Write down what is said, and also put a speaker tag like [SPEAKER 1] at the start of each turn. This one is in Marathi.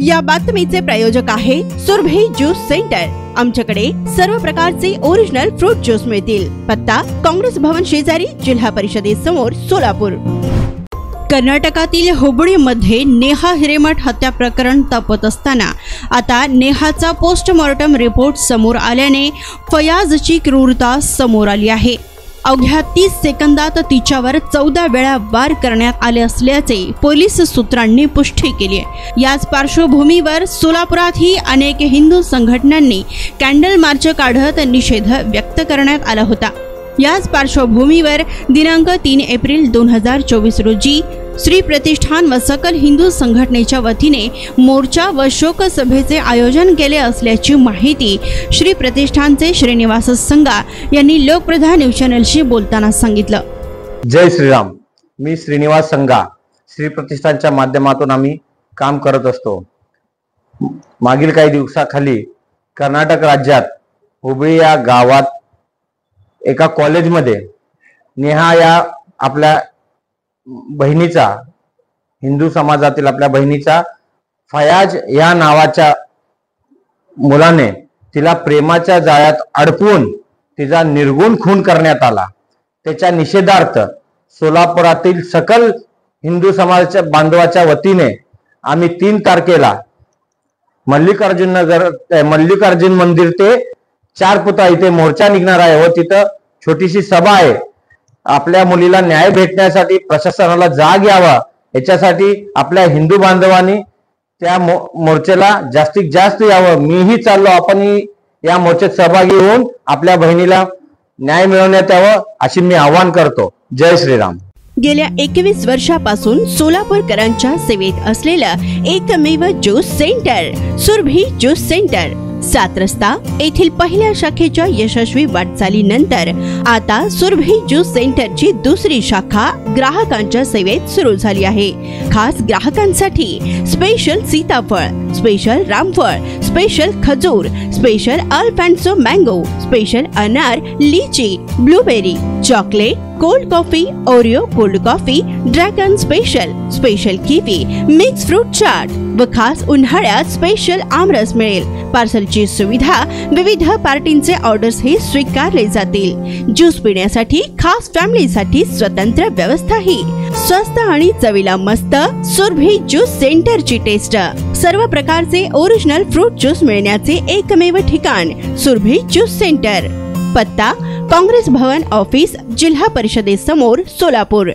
[SPEAKER 1] या बातमीचे प्रायोजक आहे सुरभी ज्यूस सेंटर। आमच्याकडे सर्व प्रकारचे ओरिजिनल फ्रूट ज्यूस मिळतील। पत्ता काँग्रेस भवन शेजारी, जिल्हा परिषदेसमोर, सोलापूर। कर्नाटकातील हुबळीमध्ये नेहा हिरेमठ हत्या प्रकरण तापत असताना आता नेहाचा पोस्टमॉर्टम रिपोर्ट समोर आल्याने फयाजची क्रूरता समोर आली आहे। अवघ्या 30 सेकंदात तिच्यावर 14 वेळा वार करण्यात आले असल्याचे पोलीस सूत्रांनी पुष्टी केली आहे। याच पार्श्वभूमीवर सोलापुरातही अनेक हिंदू संघटनांनी कॅन्डल मार्च काढत निषेध व्यक्त करण्यात आला होता। याच पार्श्वभूमीवर दिनांक 3 एप्रिल 2024 रोजी श्री प्रतिष्ठान व सकल हिंदू संघटनेच्या वतीने मोर्चा व शोक सभेचे आयोजन केले असल्याची माहिती श्री प्रतिष्ठानचे श्रीनिवास संगा यांनी लोकप्रधान न्यूज चॅनलशी बोलताना सांगितलं।
[SPEAKER 2] जय श्रीराम। मी श्रीनिवास संगा, श्री प्रतिष्ठानच्या माध्यमातून आम्ही काम करत असतो। मागील काही दिवसाखाली कर्नाटक राज्यात हुबळी या गावात एका कॉलेजमध्ये नेहा या आपल्या बहिणीचा, हिंदू समाजातील आपल्या बहिणीचा फयाज या नावाच्या मुलाने तिला प्रेमाच्या जाळ्यात अडकवून तिचा निर्गुण खून करण्यात आला। त्याच्या निषेधार्थ सोलापुरातील सकल हिंदू समाजाच्या बांधवाच्या वतीने आम्ही 3 तारखेला मल्लिकार्जुन मंदिर ते 4 पुतळा इथे मोर्चा निघणार आहे व तिथं छोटीशी सभा आहे। आपल्या मुलीला न्याय भेटण्यासाठी प्रशासनाला जाग यावा याच्यासाठी आपल्या हिंदू बांधवांनी त्या मोर्चाला जास्तीत जास्त यावं। मीही चाललो, आपणही या मोर्चात सहभागी होऊन आपल्या बहिणीला न्याय मिळवण्यात यावं अशी मी आवाहन करतो। जय श्रीराम।
[SPEAKER 1] गेल्या 21 वर्षापासून सोलापूरकरांच्या सेवेत असलेलं एकमेव juice centre Surabhi juice centre 7 रस्ता येथील पहिल्या शाखेच्या यशस्वी वाटचालीनंतर आता सुरभी ज्यूस सेंटरची दुसरी शाखा ग्राहकांच्या सेवेत सुरू झाली आहे। खास ग्राहकांसाठी स्पेशल सीताफळ, स्पेशल रामफळ, स्पेशल खजूर, स्पेशल अल्फान्सो मँगो, स्पेशल अनार, लीची, blueberry, chocolate, cold coffee, Oreo cold coffee, dragon special kiwi, mix fruit chaat व खास उन्हाळ्यात स्पेशल आमरस मिळेल। पार्सलची सुविधा, विविध पार्टींचे ऑर्डर्स हे स्वीकारले जातील। ज्यूस पिण्यासाठी खास फॅमिलीसाठी स्वतंत्र व्यवस्थाही। स्वस्त आणि चवीला मस्त सुरभी ज्यूस सेंटरची टेस्ट। सर्व प्रकारचे ओरिजिनल फ्रूट ज्यूस मिळण्याचे एकमेव ठिकाण सुरभी ज्यूस सेंटर। पत्ता काँग्रेस भवन ऑफिस, जिल्हा परिषदेसमोर, सोलापूर।